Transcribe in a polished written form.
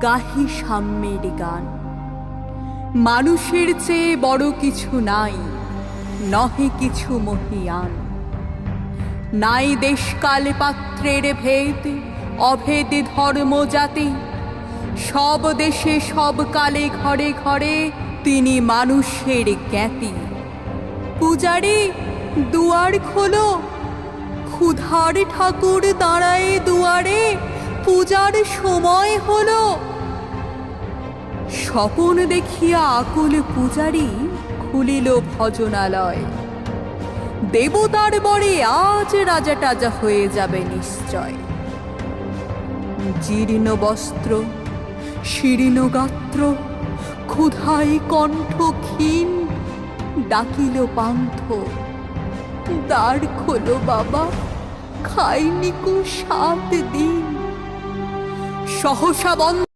গাহি সাম্যের গান। মানুষের চেয়ে বড় কিছু নাই, নহে কিছু মহিয়ান। নাই দেশকাল পাত্রের ভেদ, অভেদ ধর্ম জাতি। সব দেশে সব কালে ঘরে ঘরে তিনি মানুষের জ্ঞাতি। পূজারি দুয়ার খোলো, ক্ষুধার ঠাকুর দাঁড়ায় দুয়ারে, পূজার সময় হলো। স্বপন দেখিয়া আকুল পূজারি খুলিল ভজনালয়। দেবতার বরে আজ রাজা টাজা হয়ে যাবে নিশ্চয়। জীর্ণ বস্ত্র, শীর্ণ গাত্র, ক্ষুধায় কণ্ঠ ক্ষীণ, ডাকিল পান্থ, দ্বার খোলো বাবা, খাইনি কো 7 দিন। সহসা বন্ধ